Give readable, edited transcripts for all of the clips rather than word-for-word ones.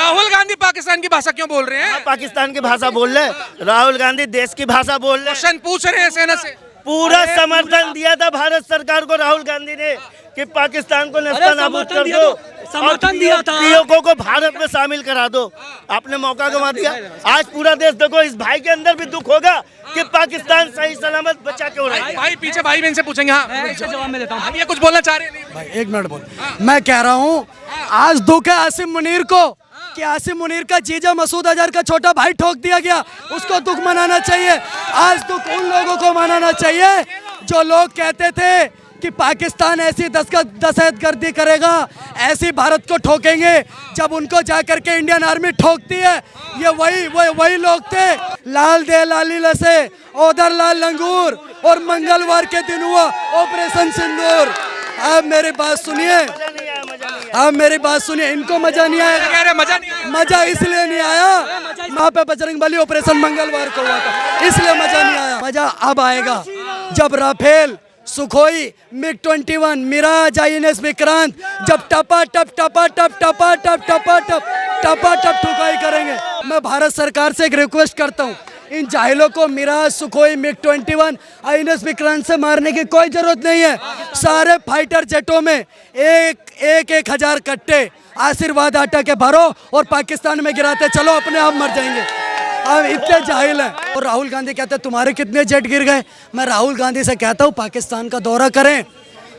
राहुल गांधी पाकिस्तान की भाषा क्यों बोल रहे हैं? पाकिस्तान की भाषा बोल रहे, राहुल गांधी देश की भाषा बोल रहे। क्वेश्चन पूछ रहे हैं सेना से। पूरा समर्थन दिया था भारत सरकार को राहुल गांधी ने कि पाकिस्तान को नस्ता नाबूद कर दो, समर्थन दिया था, पीओके को भारत में शामिल करा दो। आपने मौका गंवा दिया। आज पूरा देश देखो, इस भाई के अंदर भी दुख होगा कि पाकिस्तान सही सलामत बचा क्यों रहा है। भाई पीछे भाई बहन से पूछेंगे। हाँ जवाब में देता हूँ। आप ये कुछ बोलना चाह रहे हैं? भाई एक मिनट बोल। मैं कह रहा हूँ आज दुख है आसिम मुनीर को कि आसिम मुनीर का जीजा मसूद अजहर का छोटा भाई ठोक दिया गया, उसको दुख मनाना चाहिए। आज दुख उन लोगों को मनाना चाहिए जो लोग कहते थे कि पाकिस्तान ऐसी दहशतगर्दी करेगा, ऐसी भारत को ठोकेंगे, जब उनको जाकर के इंडियन आर्मी ठोकती है। ये वही लोग थे। लाल दे लाली लसे ओदर लाल लंगूर, और मंगलवार के दिन हुआ ऑपरेशन सिंदूर। अब मेरी बात सुनिए, अब मेरी बात सुनिए। इनको मजा नहीं आया, मजा इसलिए नहीं आया, वहाँ पे बजरंगबली ऑपरेशन मंगलवार को हुआ था, इसलिए मजा नहीं आया। मजा अब आएगा जब Rafale, Sukhoi, MiG 21, Mirage, INS Vikrant जब टपा टप ठुकाई करेंगे। मैं भारत सरकार से एक रिक्वेस्ट करता हूँ, इन जाहिलों को Mirage, Sukhoi, MiG 21, INS Vikrant से मारने की कोई जरूरत नहीं है। सारे फाइटर जेटों में एक हजार कट्टे आशीर्वाद आटा के भरो और पाकिस्तान में गिराते चलो, अपने आप मर जाएंगे। अब इतने जाहिल हैं। और राहुल गांधी कहते हैं तुम्हारे कितने जेट गिर गए। मैं राहुल गांधी से कहता हूँ पाकिस्तान का दौरा करें,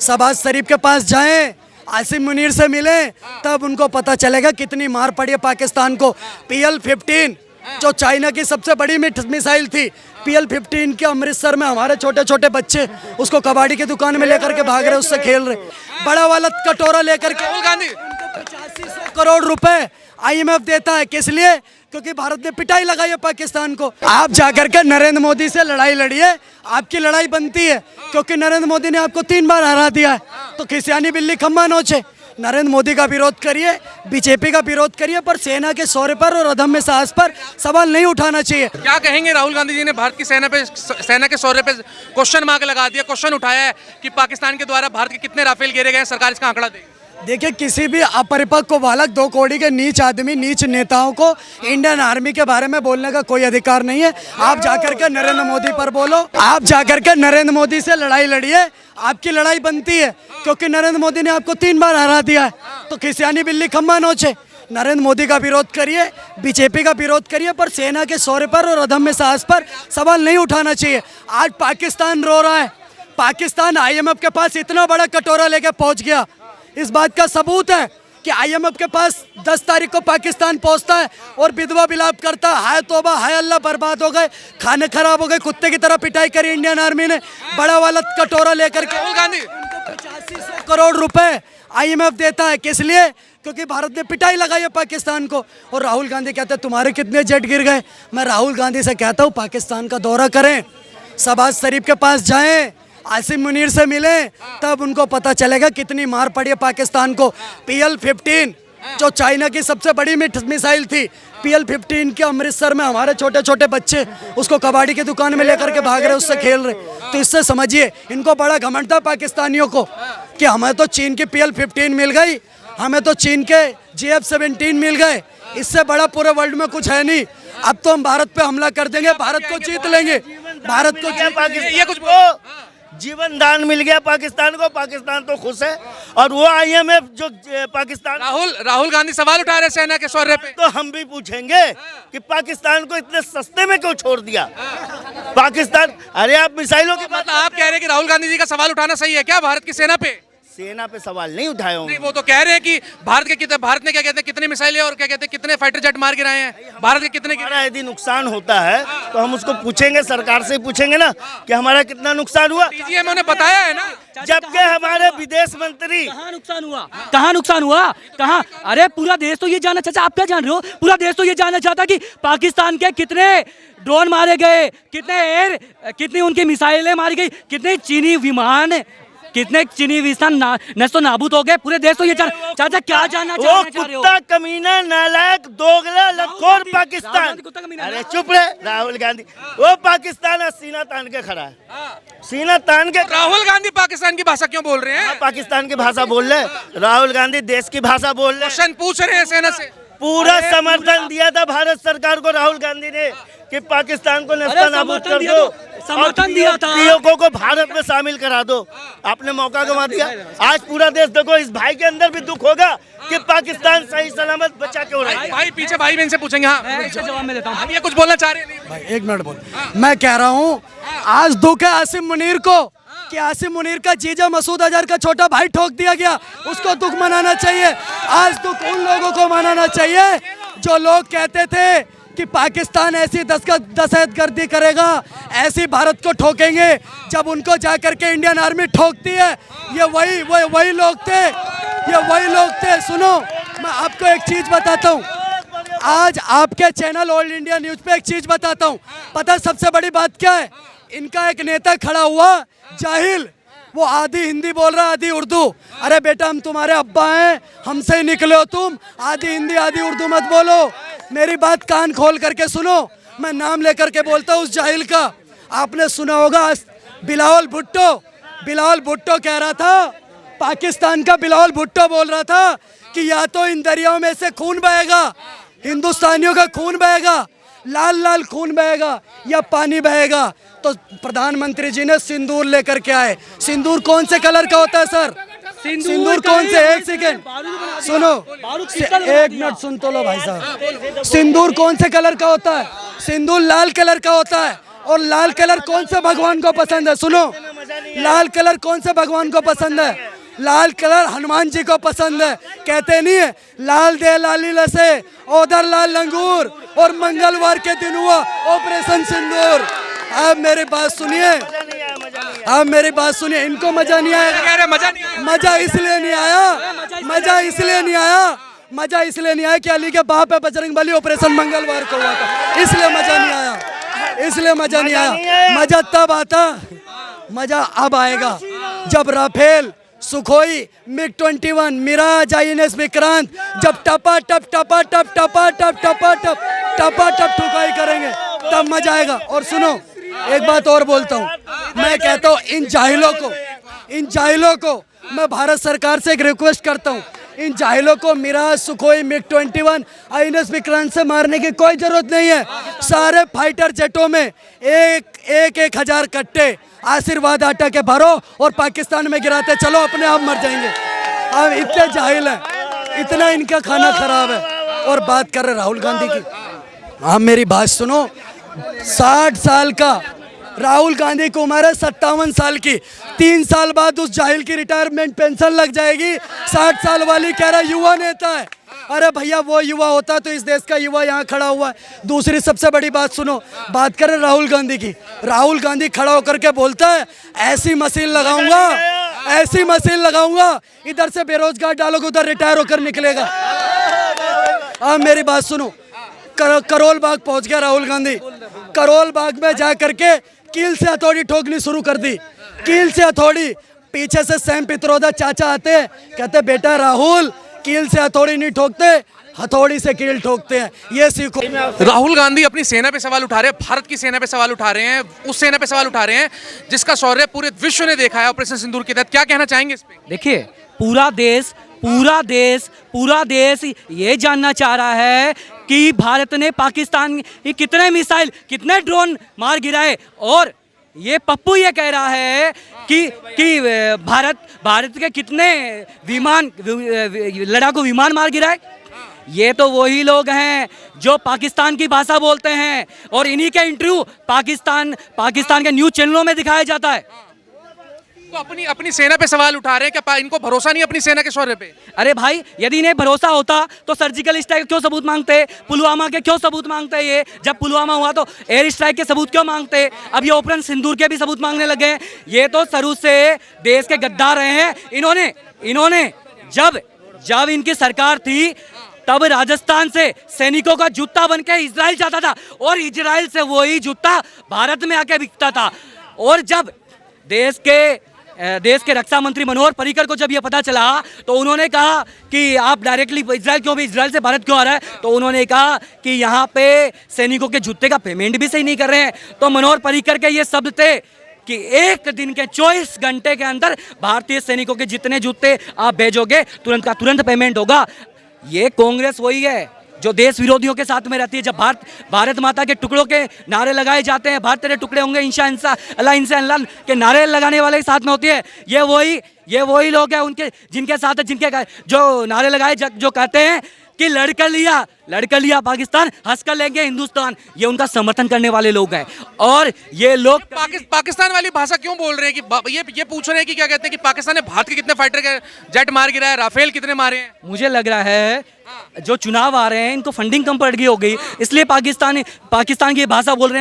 शहबाज शरीफ के पास जाएं, आसिम मुनीर से मिलें, तब उनको पता चलेगा कितनी मार पड़ी है पाकिस्तान को। PL-15 जो चाइना की सबसे बड़ी मिसाइल थी, PL-15 के अमृतसर में हमारे छोटे छोटे बच्चे उसको कबाड़ी की दुकान में लेकर के भाग रहे, उससे खेल रहे। बड़ा वाला कटोरा लेकर के राहुल गांधी 8500 करोड़ रुपए IMF देता है, किस लिए? क्योंकि भारत ने पिटाई लगाई है पाकिस्तान को। आप जाकर के नरेंद्र मोदी से लड़ाई लड़िए, आपकी लड़ाई बनती है, क्योंकि नरेंद्र मोदी ने आपको 3 बार हरा दिया है। तो खिसियानी बिल्ली खम्बा नोचे। नरेंद्र मोदी का विरोध करिए, बीजेपी का विरोध करिए, पर सेना के शौर्य पर और अदम्य साहस पर सवाल नहीं उठाना चाहिए। क्या कहेंगे? राहुल गांधी जी ने भारत की सेना के शौर्य पे क्वेश्चन मार्क लगा दिया, क्वेश्चन उठाया है कि पाकिस्तान के द्वारा भारत के कितने राफेल गिरे गए, सरकार इसका आंकड़ा देगी। देखिए, किसी भी अपरिपक्व बालक, 2 कौड़ी के नीच आदमी, नीच नेताओं को इंडियन आर्मी के बारे में बोलने का कोई अधिकार नहीं है। आप जाकर के नरेंद्र मोदी पर बोलो, आप जाकर के नरेंद्र मोदी से लड़ाई लड़िए, आपकी लड़ाई बनती है, क्योंकि नरेंद्र मोदी ने आपको 3 बार हरा दिया है। तो खिसियानी बिल्ली खम्बा नोचे। नरेंद्र मोदी का विरोध करिए, बीजेपी का विरोध करिए, पर सेना के शौर्य पर और अदम्य साहस पर सवाल नहीं उठाना चाहिए। आज पाकिस्तान रो रहा है, पाकिस्तान IMF के पास इतना बड़ा कटोरा लेके पहुंच गया। इस बात का सबूत है कि IMF के पास 10 तारीख को पाकिस्तान पहुंचता है और विधवा विलाप करता है, हाय तौबा, हाय अल्लाह, बर्बाद हो गए, खाने खराब हो गए, कुत्ते की तरह पिटाई करी इंडियन आर्मी ने। बड़ा वाला कटोरा लेकर के राहुल गांधी 8500 करोड़ रुपए IMF देता है, किस लिए? क्योंकि भारत ने पिटाई लगाई है पाकिस्तान को। और राहुल गांधी कहते हैं तुम्हारे कितने जेट गिर गए। मैं राहुल गांधी से कहता हूँ पाकिस्तान का दौरा करें, शहबाज शरीफ के पास जाएं, आसिम मुनीर से मिलें, तब उनको पता चलेगा कितनी मार पड़ी है पाकिस्तान को। PL-15 जो चाइना की सबसे बड़ी मिसाइल थी, PL-15 के अमृतसर में हमारे छोटे छोटे बच्चे उसको कबाड़ी की दुकान में लेकर के भाग रहे, उससे खेल रहे। तो इससे समझिए, इनको बड़ा घमंड था पाकिस्तानियों को कि हमें तो चीन की PL-15 मिल गई, हमें तो चीन के JF-17 मिल गए, इससे बड़ा पूरे वर्ल्ड में कुछ है नहीं। अब तो हम भारत पे हमला कर देंगे, भारत को जीत लेंगे, भारत को ये कुछ जीवन दान मिल गया पाकिस्तान को, पाकिस्तान तो खुश है। और वो IMF जो पाकिस्तान, राहुल गांधी सवाल उठा रहे सेना के शौर्य पे। तो हम भी पूछेंगे कि पाकिस्तान को इतने सस्ते में क्यों छोड़ दिया पाकिस्तान। अरे आप मिसाइलों की बात, आप कह रहे हैं कि राहुल गांधी जी का सवाल उठाना सही है क्या भारत की सेना पे? सेना पे सवाल नहीं उठाए होंगे। नहीं, वो तो कह रहे हैं कि भारत ने क्या कहते हैं कितने मिसाइलें और क्या कहते हैं कितने फाइटर जेट मार गिराए हैं, भारत के कितने हमारा यदि नुकसान होता है तो हम उसको पूछेंगे, सरकार से पूछेंगे ना कि हमारा कितना नुकसान हुआ। DGM ने बताया है ना, जबकि हमारे विदेश मंत्री, कहाँ नुकसान हुआ, कहाँ नुकसान हुआ, कहाँ? अरे पूरा देश तो ये जानना चाहता, आप क्या जान रहे हो? पूरा देश तो ये जानना चाहता कि पाकिस्तान के कितने ड्रोन मारे गए, कितनी उनकी मिसाइलें मारी गई, कितने चीनी विमान, कितने चीनी विमान नष्ट नाबूद हो गए। पूरे देश तो ये चाचा क्या जानना चाह रहे हो? कुत्ता कमीना, नालायक, दोगला, लखोर पाकिस्तान। अरे चुप रहे राहुल गांधी, वो पाकिस्तान सीना तान के खड़ा है, सीना तान के। राहुल गांधी पाकिस्तान की भाषा क्यों बोल रहे हैं? पाकिस्तान की भाषा बोल रहे, राहुल गांधी देश की भाषा बोल रहे। क्वेश्चन पूछ रहे हैं सेना से। पूरा समर्थन दिया था भारत सरकार को राहुल गांधी ने कि पाकिस्तान को नेस्ता नाबूद समर्थन कर दिया दो, तो- समर्थन दिया था। पीओके को भारत में शामिल करा दो। आपने मौका गंवा दिया। आज पूरा देश देखो, इस भाई के अंदर भी दुख होगा कि पाकिस्तान सही सलामत बचा के हो रहा है। भाई पीछे भाई बहन से पूछेंगे। हाँ मैं इसका जवाब मैं देता हूँ। अब ये कुछ बोलना चाह रहे हैं नहीं? भाई एक मिनट बोल। मैं कह रहा हूँ आज दुख है आसिम मुनीर को कि आसिम मुनीर का जीजा मसूद अजहर का छोटा भाई ठोक दिया गया, उसको दुख मनाना चाहिए। आज दुख उन लोगों को मनाना चाहिए जो लोग कहते थे कि पाकिस्तान ऐसी दहशतगर्दी करेगा, ऐसी भारत को ठोकेंगे। जब उनको जाकर के इंडियन आर्मी ठोकती है, ये वही लोग थे, ये वही लोग थे। सुनो, मैं आपको एक चीज बताता हूँ। आज आपके चैनल ऑल इंडिया न्यूज पे एक चीज बताता हूँ। पता है सबसे बड़ी बात क्या है? इनका एक नेता खड़ा हुआ जाहिल, वो आधी हिंदी बोल रहा आधी उर्दू। अरे बेटा, हम तुम्हारे अब्बा हैं, हमसे ही निकले हो तुम। आधी हिंदी आधी उर्दू मत बोलो। मेरी बात कान खोल करके सुनो। मैं नाम लेकर के बोलता हूँ उस जाहिल का। आपने सुना होगा बिलावल भुट्टो कह रहा था, पाकिस्तान का बिलावल भुट्टो बोल रहा था कि या तो इन दरियाओं में से खून बहेगा, हिंदुस्तानियों का खून बहेगा, लाल लाल खून बहेगा या पानी बहेगा। तो प्रधानमंत्री जी ने सिंदूर लेकर के आए। सिंदूर कौन से कलर का होता है सर? सिंदूर कौन से? एक सेकेंड सुनो, एक मिनट सुन तो लो भाई साहब। सिंदूर कौन से कलर का होता है? सिंदूर लाल कलर का होता है। और लाल कलर कौन से भगवान को पसंद है? सुनो, लाल कलर कौन से भगवान को पसंद है? लाल कलर हनुमान जी को पसंद है। कहते नहीं है लाल दे लाली लसे उधर लाल लंगूर, और मंगलवार के दिन हुआ ऑपरेशन सिंदूर। अब मेरी बात सुनिए, अब मेरी बात सुनिए। इनको मजा नहीं आया। कह रहे मजा नहीं आया। मजा इसलिए नहीं आया, मजा इसलिए नहीं आया, मजा इसलिए नहीं आया कि अली के बाप है बजरंगबली, ऑपरेशन मंगलवार को हुआ था, इसलिए मजा नहीं आया, इसलिए मजा नहीं आया। मजा तब आता, मजा अब आएगा जब Rafale, Sukhoi, MiG 21, Mirage, INS Vikrant जब टपा टप ठुकाई करेंगे, तब मजा आएगा। और सुनो, एक बात और बोलता हूँ। मैं कहता हूँ इन जाहिलों को मैं भारत सरकार से एक रिक्वेस्ट करता हूँ। इन जाहिलों को Mirage, Sukhoi, MiG 21, INS Vikrant से मारने की कोई जरूरत नहीं है। सारे फाइटर जेटों में एक हजार कट्टे आशीर्वाद आटा के भरो और पाकिस्तान में गिराते चलो, अपने आप मर जाएंगे। अब इतने जाहिल हैं, इतना इनका खाना खराब है। और बात कर रहे राहुल गांधी की, आप मेरी बात सुनो। 60 साल का राहुल गांधी की उम्र है 57 साल की। 3 साल बाद उस जाहिल की रिटायरमेंट पेंशन लग जाएगी। 60 साल वाली कह रहा युवा नेता है। अरे भैया, वो युवा होता तो इस देश का युवा यहाँ खड़ा हुआ है। दूसरी सबसे बड़ी बात सुनो, बात करें राहुल गांधी की। राहुल गांधी खड़ा होकर के बोलता है ऐसी मशीन लगाऊंगा, ऐसी मशीन लगाऊंगा, इधर से बेरोजगार डालोगे उधर रिटायर होकर निकलेगा। अब मेरी बात सुनो, करोल बाग पहुंच गया राहुल गांधी। करोल बाग में जा करके कील से हथौड़ी ठोकनी शुरू कर दी। कील से हथौड़ी। पीछे से सैम पित्रोदा चाचा आते हैं, कहते बेटा राहुल, कील से हथौड़ी नहीं ठोकते, हथौड़ी से कील ठोकते हैं, ये सीखो। राहुल गांधी अपनी सेना पे सवाल उठा रहे हैं, भारत की सेना पे सवाल उठा रहे हैं, उस सेना पे सवाल उठा रहे हैं जिसका शौर्य पूरे विश्व ने देखा है ऑपरेशन सिंदूर के तहत। क्या कहना चाहेंगे इस पे? देखिए, पूरा देश ये जानना चाह रहा है कि भारत ने पाकिस्तान की कितने मिसाइल, कितने ड्रोन मार गिराए। और ये पप्पू ये कह रहा है कि भारत के कितने विमान, लड़ाकू विमान मार गिराए। ये तो वही लोग हैं जो पाकिस्तान की भाषा बोलते हैं, और इन्हीं के इंटरव्यू पाकिस्तान के न्यूज़ चैनलों में दिखाया जाता है। तो अपनी सेना पे सवाल उठा रहे हैं, क्या इनको भरोसा नहीं अपनी सेना के शौर्य पे? अरे भाई, यदि इन्हें भरोसा होता तो सर्जिकल स्ट्राइक क्यों सबूत मांगते, पुलवामा के क्यों सबूत मांगते? ये जब पुलवामा हुआ तो एयर स्ट्राइक के सबूत क्यों मांगते? अब ये ऑपरेशन सिंदूर के भी सबूत मांगने लगे हैं। ये तो शुरू से देश के गद्दार रहे हैं। इन्होंने जब इनकी सरकार थी तब राजस्थान से सैनिकों का जूता बन के इजराइल जाता था, और इजराइल से वही जूता भारत में आके बिकता था। और जब देश के रक्षा मंत्री मनोहर पर्रिकर को जब ये पता चला तो उन्होंने कहा कि आप डायरेक्टली इजराइल से भारत क्यों आ रहा है? तो उन्होंने कहा कि यहाँ पे सैनिकों के जूते का पेमेंट भी सही नहीं कर रहे हैं। तो मनोहर पर्रिकर के ये शब्द थे कि एक दिन के 24 घंटे के अंदर भारतीय सैनिकों के जितने जूते आप भेजोगे तुरंत का तुरंत पेमेंट होगा। ये कांग्रेस वही है जो देश विरोधियों के साथ में रहती है। जब भारत माता के टुकड़ों के नारे लगाए जाते हैं, भारत तेरे टुकड़े होंगे इंशा इंशा अल्लाह इंशा अल्लाह के नारे लगाने वाले के साथ में होती है। ये वही लोग हैं उनके जिनके साथ जिनके जो नारे लगाए जो कहते हैं कि लड़कर लिया पाकिस्तान, हंसकर लेंगे हिंदुस्तान। ये उनका समर्थन करने वाले लोग हैं। और ये लोग पाकिस्तान वाली भाषा क्यों बोल रहे हैं कि ये पूछ रहे हैं कि क्या कहते हैं कि पाकिस्तान ने भारत के कितने फाइटर के जेट मार गिरा है, राफेल कितने मारे हैं? मुझे लग रहा है जो चुनाव आ रहे हैं इनको फंडिंग कम पड़ गई हो गई, इसलिए पाकिस्तान की भाषा बोल रहे हैं।